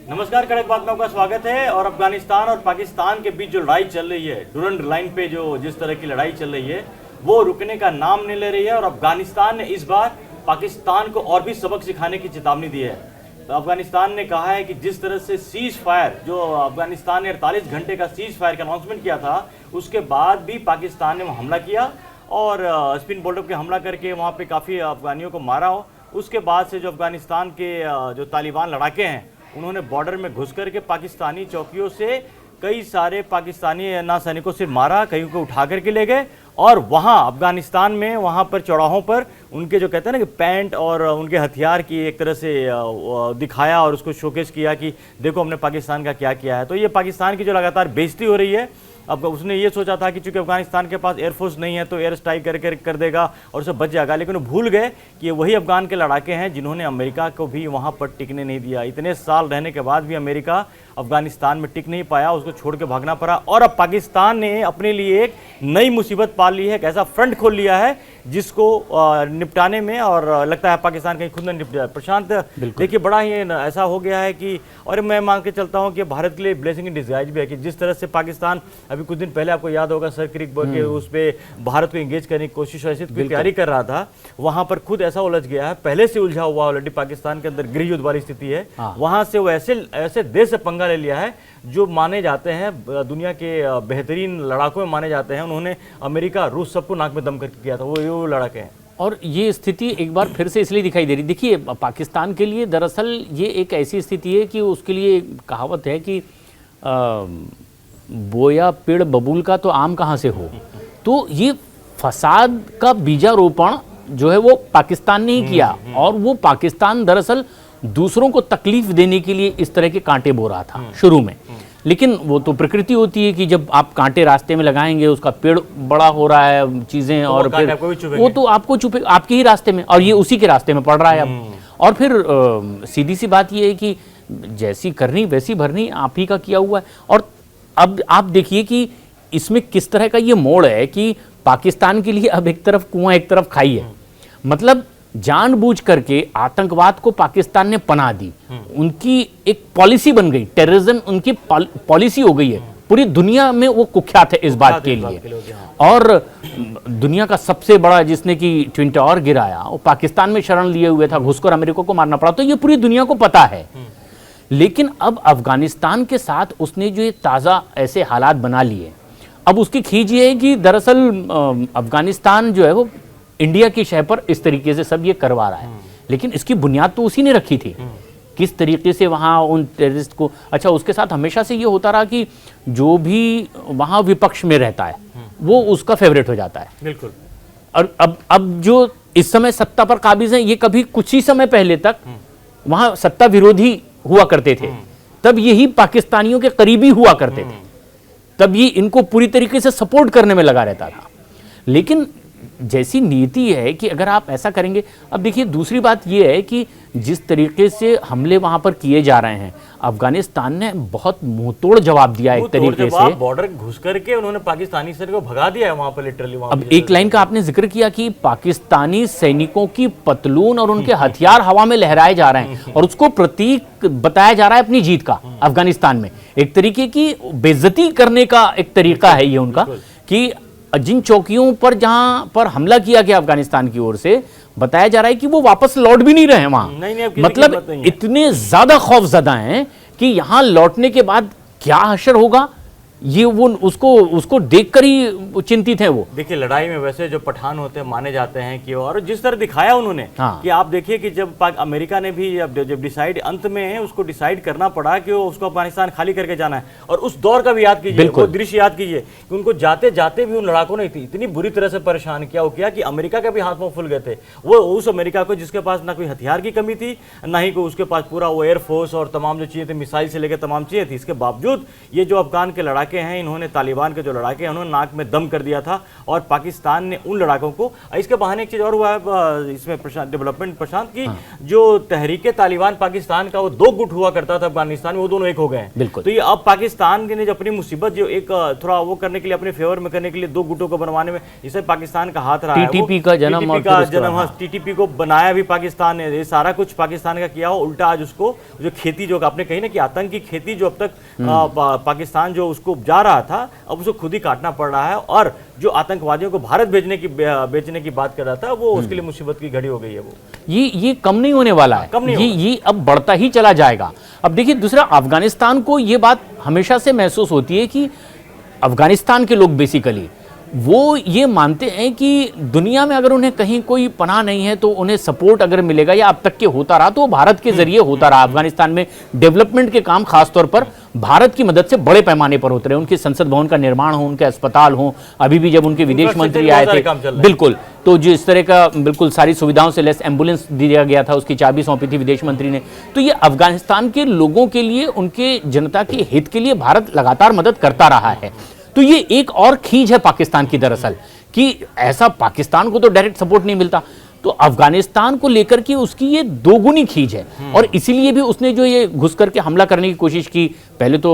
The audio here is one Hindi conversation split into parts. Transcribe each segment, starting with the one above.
नमस्कार, कड़क बात में आपका स्वागत है। और अफगानिस्तान और पाकिस्तान के बीच जो लड़ाई चल रही है, डुरंड लाइन पे जो जिस तरह की लड़ाई चल रही है वो रुकने का नाम नहीं ले रही है। और अफगानिस्तान ने इस बार पाकिस्तान को और भी सबक सिखाने की चेतावनी दी है। तो अफगानिस्तान ने कहा है कि जिस तरह से सीज फायर, जो अफगानिस्तान ने 48 घंटे का सीज फायर का अनाउंसमेंट किया था, उसके बाद भी पाकिस्तान ने हमला किया और स्पिन बोल्डर पे हमला करके वहाँ पे काफ़ी अफगानियों को मारा हो। उसके बाद से जो अफगानिस्तान के जो तालिबान लड़ाके हैं, उन्होंने बॉर्डर में घुस करके पाकिस्तानी चौकियों से कई सारे पाकिस्तानी ना सैनिकों से मारा, कई को उठा करके ले गए। और वहाँ अफगानिस्तान में वहाँ पर चौराहों पर उनके जो कहते हैं ना कि पैंट और उनके हथियार की एक तरह से दिखाया और उसको शोकेस किया कि देखो हमने पाकिस्तान का क्या किया है। तो ये पाकिस्तान की जो लगातार बेइज्जती हो रही है। अब उसने ये सोचा था कि चूंकि अफगानिस्तान के पास एयरफोर्स नहीं है तो एयर स्ट्राइक कर देगा और उसे बच जाएगा, लेकिन वो भूल गए कि वही अफगान के लड़ाके हैं जिन्होंने अमेरिका को भी वहाँ पर टिकने नहीं दिया। इतने साल रहने के बाद भी अमेरिका अफगानिस्तान में टिक नहीं पाया, उसको छोड़ के भागना पड़ा। और अब पाकिस्तान ने अपने लिए एक नई मुसीबत पाल ली है, एक ऐसा फ्रंट खोल लिया है जिसको निपटाने में और लगता है पाकिस्तान कहीं खुद न निपट जाए। प्रशांत, देखिए बड़ा ही ऐसा हो गया है कि, और मैं मान के चलता हूं कि भारत के लिए ब्लेसिंग इन डिस्गाइज भी है कि जिस तरह से पाकिस्तान अभी कुछ दिन पहले आपको याद होगा सर क्रिक के उस पर भारत को इंगेज करने की कोशिश ऐसी तैयारी कर रहा था, वहां पर खुद ऐसा उलझ गया है, पहले से उलझा हुआ ऑलरेडी पाकिस्तान के अंदर गृह युद्ध वाली स्थिति है। वहां से वो ऐसे देश से पंगा ले लिया है जो माने जाते हैं दुनिया के बेहतरीन लड़ाकों में माने जाते हैं। उन्होंने अमेरिका रूस सबको नाक में दम करके किया था, वो लड़ाके हैं। और ये स्थिति एक बार फिर से इसलिए दिखाई दे रही। देखिए पाकिस्तान के लिए दरअसल ये एक ऐसी स्थिति है कि उसके लिए कहावत है कि बोया पेड़ बबूल का तो आम कहाँ से हो। तो ये फसाद का बीजारोपण जो है वो पाकिस्तान ने ही किया और वो पाकिस्तान दरअसल दूसरों को तकलीफ देने के लिए इस तरह के कांटे बो रहा था शुरू में। लेकिन वो तो प्रकृति होती है कि जब आप कांटे रास्ते में लगाएंगे, उसका पेड़ बड़ा हो रहा है चीजें, और फिर वो तो आपको चुपे आपके ही रास्ते में, और ये उसी के रास्ते में पड़ रहा है अब। और फिर सीधी सी बात ये है कि जैसी करनी वैसी भरनी, आप ही का किया हुआ है। और अब आप देखिए कि इसमें किस तरह का ये मोड़ है कि पाकिस्तान के लिए अब एक तरफ कुआं एक तरफ खाई है। मतलब जानबूझ करके आतंकवाद को पाकिस्तान ने पनाह दी, उनकी एक पॉलिसी बन गई, टेररिज्म उनकी पॉलिसी हो गई है। पूरी दुनिया में वो कुख्यात है इस बात के लिए। और दुनिया का सबसे बड़ा जिसने कि ट्विन टावर गिराया वो पाकिस्तान में शरण लिए हुए था, घुसकर अमेरिका को मारना पड़ा। तो ये पूरी दुनिया को पता है। लेकिन अब अफगानिस्तान के साथ उसने जो ये ताज़ा ऐसे हालात बना लिए, अब उसकी खींच ये है कि दरअसल अफगानिस्तान जो है वो इंडिया की शह पर इस तरीके से सब ये करवा रहा है। लेकिन इसकी बुनियाद तो उसी ने रखी थी, किस तरीके से वहाँ उन टेररिस्ट को। अच्छा, उसके साथ हमेशा से ये होता रहा कि जो भी वहाँ विपक्ष में रहता है वो उसका फेवरेट हो जाता है। बिल्कुल। और अब जो इस समय सत्ता पर काबिज हैं, ये कभी कुछ ही समय पहले तक वहाँ सत्ता विरोधी हुआ करते थे, तब यही पाकिस्तानियों के करीबी हुआ करते थे, तब ये इनको पूरी तरीके से सपोर्ट करने में लगा रहता था। लेकिन जैसी नीति है कि अगर आप ऐसा करेंगे, अब देखिए दूसरी बात यह है कि जिस तरीके से हमले वहां पर किए जा रहे हैं, अफगानिस्तान ने बहुत मुंहतोड़ जवाब दिया एक तरीके से। बॉर्डर घुस करके उन्होंने पाकिस्तानी सैनिकों को भगा दिया है वहां पर लिटरली। अब एक लाइन का आपने जिक्र किया कि पाकिस्तानी सैनिकों की पतलून और उनके हथियार हवा में लहराए जा रहे हैं और उसको प्रतीक बताया जा रहा है अपनी जीत का। अफगानिस्तान में एक तरीके की बेइज्जती करने का एक तरीका है ये उनका कि जिन चौकियों पर जहां पर हमला किया गया अफगानिस्तान की ओर से, बताया जा रहा है कि वो वापस लौट भी नहीं रहे वहां। मतलब इतने ज्यादा खौफजदा हैं कि यहां लौटने के बाद क्या हशर होगा ये वो उसको देखकर ही चिंतित है वो। देखिए लड़ाई में वैसे जो पठान होते हैं माने जाते हैं कि, और जिस तरह दिखाया उन्होंने कि आप देखिए कि जब अमेरिका ने भी जब डिसाइड अंत में उसको डिसाइड करना पड़ा कि उसको अफगानिस्तान खाली करके जाना है, और उस दौर का भी याद कीजिए, वो दृश्य याद कीजिए कि उनको जाते जाते भी उन लड़ाकों ने इतनी बुरी तरह से परेशान किया कि अमेरिका के भी हाथ पांव फूल गए थे। वो उस अमेरिका को जिसके पास ना कोई हथियार की कमी थी, ना ही उसके पास पूरा वो एयरफोर्स और तमाम जो चीजें थी, मिसाइल से लेकर तमाम चीजें थी, इसके बावजूद ये जो अफगान के लड़ाके लड़ाके हैं, इन्होंने तालिबान के जो लड़ाके हैं उन्होंने नाक में दम कर दिया था और पाकिस्तान ने उन लड़ाकों को, इसके बहाने एक चीज़ और हुआ है इसमें डेवलपमेंट प्रशांत की, जो तहरीके तालिबान पाकिस्तान का वो 2 गुट हुआ करता था अफगानिस्तान में, वो दोनों एक हो गए हैं। बिल्कुल। तो ये अब पाकिस्तान ने जो अपनी मुसीबत जो एक थोड़ा वो करने के लिए, अपने फेवर में करने के लिए 2 गुटों को बनवाने में इसे पाकिस्तान का हाथ रहा है। टीटीपी का जन्म, टीटीपी को बनाया भी पाकिस्तान ने, ये सारा कुछ पाकिस्तान का किया हो। उल्टा आज उसको जो खेती, जो आपने कही ना कि आतंक की खेती जो अब तक पाकिस्तान जो उसको उपजा रहा था, अब उसको खुद ही काटना पड़ रहा है। और जो आतंकवादियों को भारत बेचने की बात कर रहा था, वो उसके लिए मुसीबत की घड़ी हो गई है। वो ये कम नहीं होने वाला है, ये अब बढ़ता ही चला जाएगा। अब देखिए, दूसरा, अफगानिस्तान को ये बात हमेशा से महसूस होती है कि अफगानिस्तान के लोग बेसिकली वो ये मानते हैं कि दुनिया में अगर उन्हें कहीं कोई पनाह नहीं है तो उन्हें सपोर्ट अगर मिलेगा, या अब तक के होता रहा तो वो भारत के जरिए होता रहा। अफगानिस्तान में डेवलपमेंट के काम खासतौर पर भारत की मदद से बड़े पैमाने पर होते रहे। उनके संसद भवन का निर्माण हो, उनके अस्पताल हो, अभी भी जब उनके विदेश मंत्री आए थे, बिल्कुल, तो जो इस तरह का बिल्कुल सारी सुविधाओं से लेस एम्बुलेंस दिया गया था, उसकी चाबी सौंपी थी विदेश मंत्री ने। तो ये अफगानिस्तान के लोगों के लिए, उनके जनता के हित के लिए भारत लगातार मदद करता रहा है। तो ये एक और खींच है पाकिस्तान की दरअसल, कि ऐसा पाकिस्तान को तो डायरेक्ट सपोर्ट नहीं मिलता, तो अफगानिस्तान को लेकर के उसकी ये दोगुनी खींच है। और इसीलिए भी उसने जो ये घुस करके हमला करने की कोशिश की, पहले तो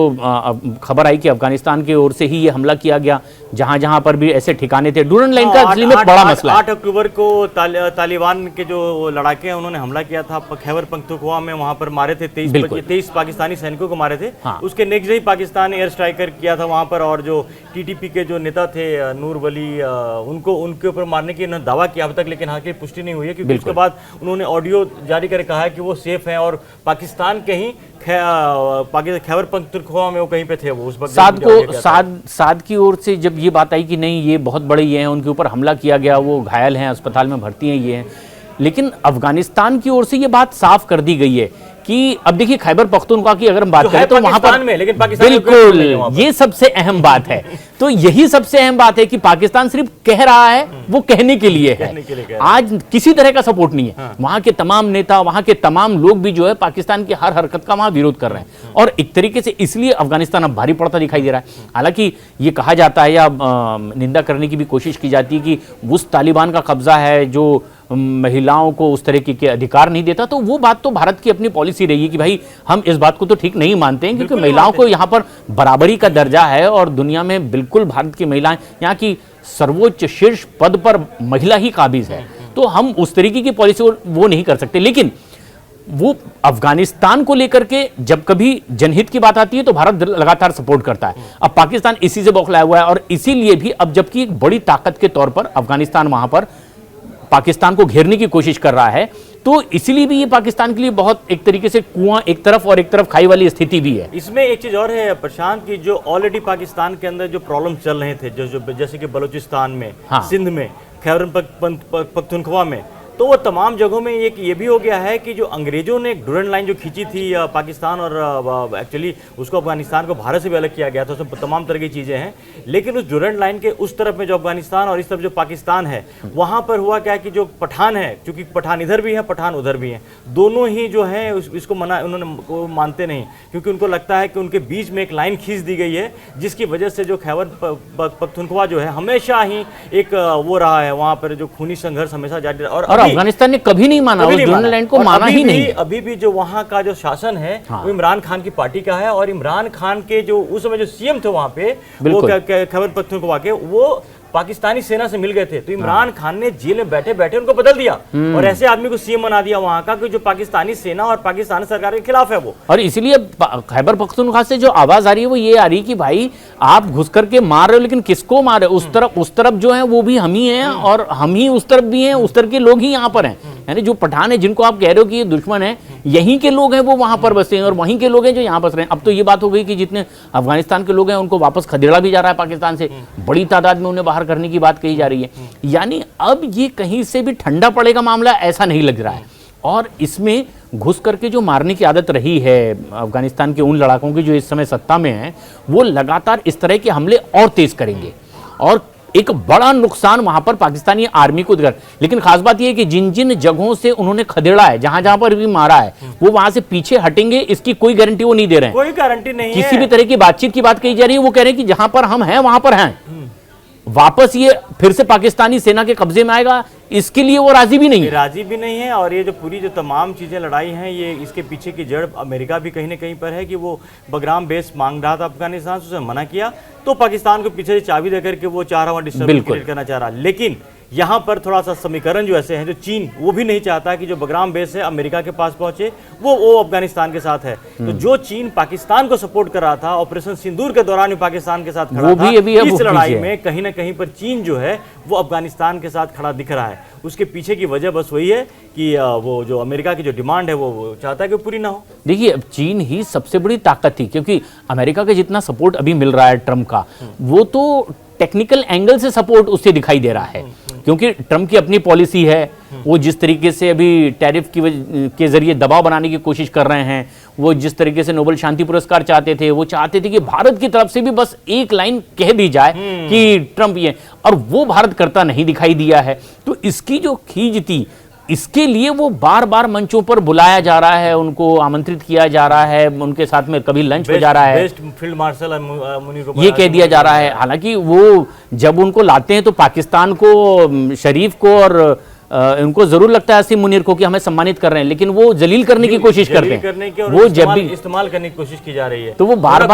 खबर आई कि अफगानिस्तान की ओर से ही ये हमला किया गया, जहां जहां पर भी ऐसे ठिकाने थे। डूरन लाइन का असली में बड़ा मसला है। 8 अक्टूबर को तालिबान के जो लड़ाके हैं उन्होंने हमला किया था खैबर पख्तूनख्वा में, वहां पर मारे थे 23 पाकिस्तानी सैनिकों को मारे थे। उसके next day Pakistan air striker किया था वहां पर, और जो टीटीपी के जो नेता थे नूर वली, उनके ऊपर मारने की उन्होंने दावा किया अब तक, लेकिन हालांकि पुष्टि नहीं हुई है, क्योंकि उसके बाद उन्होंने ऑडियो जारी कर कहा है कि वो सेफ हैं और पाकिस्तान के ही खैबर पख्तूनख्वा में वो कहीं पे थे। वो उस वक्त साद की ओर से जब ये बात आई कि नहीं ये बहुत बड़े ये हैं, उनके ऊपर हमला किया गया, वो घायल हैं, अस्पताल में भर्ती हैं, ये हैं, लेकिन अफगानिस्तान की ओर से ये बात साफ कर दी गई है कि अब देखिए खैबर पख्तूनख्वा की अगर हम बात करें तो वहां पर लेकिन पाकिस्तान बिल्कुल ये सबसे अहम बात है। तो यही सबसे अहम बात है कि पाकिस्तान सिर्फ कह रहा है, वो कहने के लिए है, आज किसी तरह का सपोर्ट नहीं है। वहां के तमाम नेता, वहां के तमाम लोग भी जो है पाकिस्तान की हर हरकत का वहां विरोध कर रहे हैं, और एक तरीके से इसलिए अफगानिस्तान अब भारी पड़ता दिखाई दे रहा है। हालांकि ये कहा जाता है या निंदा करने की भी कोशिश की जाती है कि उस तालिबान का कब्जा है जो महिलाओं को उस तरह के अधिकार नहीं देता, तो वो बात तो भारत की अपनी पॉलिसी रही है कि भाई हम इस बात को तो ठीक नहीं मानते हैं, क्योंकि महिलाओं को यहाँ पर बराबरी का दर्जा है और दुनिया में बिल्कुल भारत की महिलाएं, यहाँ की सर्वोच्च शीर्ष पद पर महिला ही काबिज है, तो हम उस तरीके की पॉलिसी वो नहीं कर सकते। लेकिन वो अफगानिस्तान को लेकर के जब कभी जनहित की बात आती है तो भारत लगातार सपोर्ट करता है। अब पाकिस्तान इसी से बौखलाया हुआ है, और इसीलिए भी अब जबकि एक बड़ी ताकत के तौर पर अफगानिस्तान वहां पर पाकिस्तान को घेरने की कोशिश कर रहा है, तो इसलिए भी ये पाकिस्तान के लिए बहुत एक तरीके से कुआं एक तरफ और एक तरफ खाई वाली स्थिति भी है। इसमें एक चीज और है प्रशांत की, जो ऑलरेडी पाकिस्तान के अंदर जो प्रॉब्लम चल रहे थे, जो जैसे कि बलूचिस्तान में, सिंध में, खैबर पख्तूनख्वा में, तो वो तमाम जगहों में एक ये भी हो गया है कि जो अंग्रेजों ने डूरन लाइन जो खींची थी पाकिस्तान और एक्चुअली उसको अफगानिस्तान को भारत से भी अलग किया गया था, उसमें तमाम तरह की चीज़ें हैं, लेकिन उस डूरन लाइन के उस तरफ में जो अफगानिस्तान और इस तरफ जो पाकिस्तान है, वहाँ पर हुआ क्या है कि जो पठान है, क्योंकि पठान इधर भी है पठान उधर भी हैं, दोनों ही जो है इसको उन्होंने मानते नहीं, क्योंकि उनको लगता है कि उनके बीच में एक लाइन खींच दी गई है, जिसकी वजह से जो खैबर पख्तूनख्वा जो है हमेशा ही एक वो रहा है, वहाँ पर जो खूनी संघर्ष हमेशा जारी रहा। और अफगानिस्तान ने कभी नहीं माना, उस डूरन लाइन को माना ही नहीं। अभी भी जो वहाँ का जो शासन है वो इमरान खान की पार्टी का है, और इमरान खान के जो उस समय जो सीएम थे वहाँ पे, वो खैबर पख्तूनख्वा के, वो पाकिस्तानी सेना से मिल गए थे, तो इमरान खान ने जेल में बैठे बैठे उनको बदल दिया और ऐसे आदमी को सीएम बना दिया वहां का, कि जो पाकिस्तानी सेना और पाकिस्तानी सरकार के खिलाफ है वो। और इसीलिए खैबर पख्तूनख्वा से जो आवाज आ रही है वो ये आ रही है कि भाई आप घुस करके मार रहे हो, लेकिन किसको मार रहे हो? उस तरफ जो है वो भी हम ही हैं, और हम ही उस तरफ भी हैं, उस तरफ के लोग ही यहाँ पर हैं। यानी जो पठान है जिनको आप कह रहे हो कि ये दुश्मन है, यहीं के लोग हैं वो वहां पर बसते हैं, और वहीं के लोग हैं जो यहाँ बस रहे हैं। अब तो ये बात हो गई कि जितने अफगानिस्तान के लोग हैं उनको वापस खदेड़ा भी जा रहा है पाकिस्तान से, बड़ी तादाद में उन्हें बाहर करने की बात कही जा रही है। यानी अब ये कहीं से भी ठंडा पड़ेगा मामला, ऐसा नहीं लग रहा है। और इसमें घुस करके जो मारने की आदत रही है अफगानिस्तान के उन लड़ाकों की जो इस समय सत्ता में हैं, वो लगातार इस तरह के हमले और तेज करेंगे, और एक बड़ा नुकसान वहां पर पाकिस्तानी आर्मी को दिखा। लेकिन खास बात यह है कि जिन जिन जगहों से उन्होंने खदेड़ा है, जहां जहां पर भी मारा है, वो वहां से पीछे हटेंगे इसकी कोई गारंटी वो नहीं दे रहे हैं। कोई गारंटी नहीं है। किसी भी तरह की बातचीत की बात कही जा रही है, वो कह रहे हैं कि जहां पर हम हैं वहां पर हैं, वापस ये फिर से पाकिस्तानी सेना के कब्जे में आएगा, इसके लिए वो राजी भी नहीं है। राजी भी नहीं है। और ये जो पूरी जो तमाम चीजें लड़ाई हैं, ये इसके पीछे की जड़ अमेरिका भी कहीं ना कहीं पर है कि वो बगराम बेस मांग रहा था अफगानिस्तान से, उसे मना किया तो पाकिस्तान को पीछे से चाबी देकर के वो चाह रहा, वहां डिस्टर्बेंस क्रिएट करना चाह रहा। लेकिन यहाँ पर थोड़ा सा समीकरण जो ऐसे हैं, जो चीन वो भी नहीं चाहता कि जो बगराम बेस है अमेरिका के पास पहुंचे, वो अफगानिस्तान के साथ है। तो जो चीन पाकिस्तान को सपोर्ट कर रहा था ऑपरेशन सिंदूर के दौरान भी पाकिस्तान के साथ खड़ा था, इस लड़ाई में कहीं ना कहीं पर चीन जो है वो अफगानिस्तान के साथ खड़ा दिख रहा है। उसके पीछे की वजह बस वही है कि वो जो अमेरिका की जो डिमांड है वो चाहता है कि पूरी ना हो। देखिए, अब चीन ही सबसे बड़ी ताकत थी, क्योंकि अमेरिका का जितना सपोर्ट अभी मिल रहा है ट्रंप का, वो तो टेक्निकल एंगल से सपोर्ट उससे दिखाई दे रहा है, क्योंकि ट्रंप की अपनी पॉलिसी है। वो जिस तरीके से अभी टैरिफ के जरिए दबाव बनाने की कोशिश कर रहे हैं, वो जिस तरीके से नोबेल शांति पुरस्कार चाहते थे, वो चाहते थे कि भारत की तरफ से भी बस एक लाइन कह दी जाए कि ट्रंप ये, और वो भारत करता नहीं दिखाई दिया है। तो इसकी जो खींच थी, इसके लिए वो बार बार मंचों पर बुलाया जा रहा है, उनको आमंत्रित किया जा रहा है, उनके साथ में कभी लंच हो जा रहा है, बेस्ट फील्ड मार्शल मुनीर ये कह दिया जा रहा है। हालांकि वो जब उनको लाते हैं तो पाकिस्तान को, शरीफ को और उनको जरूर लगता है आसिम मुनीर को कि हमें सम्मानित कर रहे हैं, लेकिन वो जलील करने की कोशिश करते हैं। वो जब भी इस्तेमाल करने की कोशिश की जा रही है, तो वो बार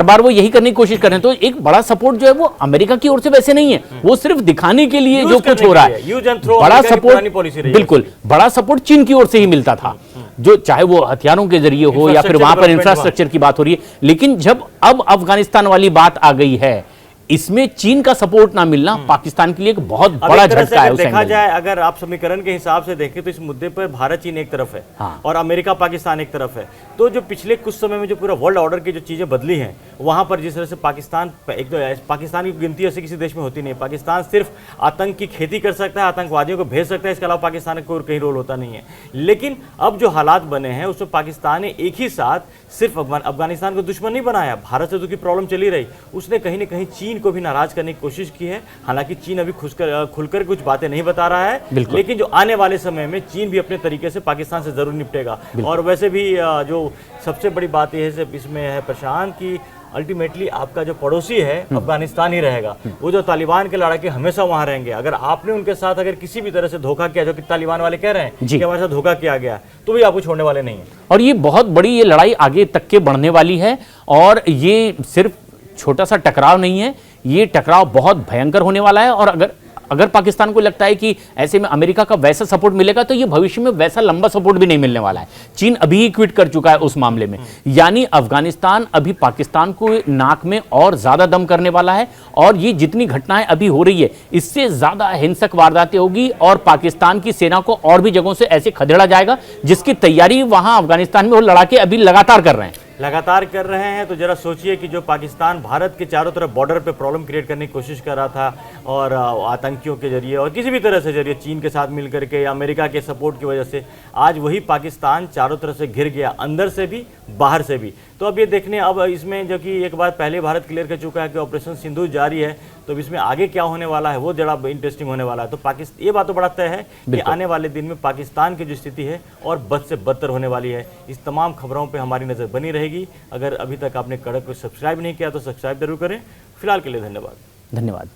बार वो यही करने की कोशिश कर रहे हैं। तो एक बड़ा सपोर्ट जो है वो अमेरिका की ओर से वैसे नहीं है, वो सिर्फ दिखाने के लिए जो कुछ हो रहा है। बड़ा सपोर्ट, बिल्कुल बड़ा सपोर्ट चीन की ओर से ही मिलता था, जो चाहे वो हथियारों के जरिए हो या फिर वहां पर इंफ्रास्ट्रक्चर की बात हो रही है। लेकिन जब अब अफगानिस्तान वाली बात आ गई है, इसमें चीन का सपोर्ट ना मिलना पाकिस्तान के लिए एक बहुत बड़ा झटका है। देखा जाए, अगर आप समीकरण के हिसाब से देखें तो इस मुद्दे पर भारत चीन एक तरफ है, हाँ। और अमेरिका पाकिस्तान एक तरफ है। तो जो पिछले कुछ समय में जो पूरा वर्ल्ड ऑर्डर की जो चीजें बदली हैं, वहां पर जिस तरह से पाकिस्तान, एक तो पाकिस्तान की गिनती ऐसे किसी देश में होती नहीं है। पाकिस्तान सिर्फ आतंक की खेती कर सकता है, आतंकवादियों को भेज सकता है, इसके अलावा पाकिस्तान का कोई कहीं रोल होता नहीं है। लेकिन अब जो हालात बने हैं उसमें पाकिस्तान ने एक ही साथ सिर्फ अफगानिस्तान को दुश्मन नहीं बनाया, भारत से तो की प्रॉब्लम चली रही, उसने कहीं ना कहीं चीन को भी नाराज करने की कोशिश की है। हालांकि चीन अभी खुलकर कुछ बातें नहीं बता रहा है, लेकिन जो आने वाले समय में चीन भी अपने तरीके से पाकिस्तान से जरूर निपटेगा। और वैसे भी जो सबसे बड़ी बात यह है इसमें है प्रशांत की अल्टीमेटली आपका जो पड़ोसी है अफगानिस्तान ही रहेगा। वो जो तालिबान के लड़ाके हमेशा वहां रहेंगे। अगर आपने उनके साथ अगर किसी भी तरह से धोखा किया, जो कि तालिबान वाले कह रहे हैं कि हमारे साथ धोखा किया गया, तो भी आपको छोड़ने वाले नहीं है। और ये बहुत बड़ी ये लड़ाई आगे तक के बढ़ने वाली है, और ये सिर्फ छोटा सा टकराव नहीं है, ये टकराव बहुत भयंकर होने वाला है। और अगर पाकिस्तान को लगता है कि ऐसे में अमेरिका का वैसा सपोर्ट मिलेगा, तो ये भविष्य में वैसा लंबा सपोर्ट भी नहीं मिलने वाला है। चीन अभी ही क्विट कर चुका है उस मामले में, यानी अफगानिस्तान अभी पाकिस्तान को नाक में और ज्यादा दम करने वाला है। और ये जितनी घटनाएं अभी हो रही है, इससे ज्यादा हिंसक वारदातें होगी, और पाकिस्तान की सेना को और भी जगहों से ऐसे खदेड़ा जाएगा, जिसकी तैयारी वहां अफगानिस्तान में वो लड़ाके अभी लगातार कर रहे हैं। तो जरा सोचिए कि जो पाकिस्तान भारत के चारों तरफ बॉर्डर पे प्रॉब्लम क्रिएट करने की कोशिश कर रहा था, और आतंकियों के जरिए और किसी भी तरह से जरिए चीन के साथ मिलकर के या अमेरिका के सपोर्ट की वजह से, आज वही पाकिस्तान चारों तरफ से घिर गया, अंदर से भी बाहर से भी। तो अब ये देखने, अब इसमें जो कि एक बात पहले भारत क्लियर कर चुका है कि ऑपरेशन सिंधु जारी है, तो अब इसमें आगे क्या होने वाला है वो जरा इंटरेस्टिंग होने वाला है। तो पाकिस्तान, ये बात तो बड़ा तय है कि आने वाले दिन में पाकिस्तान की जो स्थिति है और बद से बदतर होने वाली है। इस तमाम खबरों पर हमारी नज़र बनी रहेगी। अगर अभी तक आपने कड़क को सब्सक्राइब नहीं किया तो सब्सक्राइब जरूर करें। फिलहाल के लिए धन्यवाद।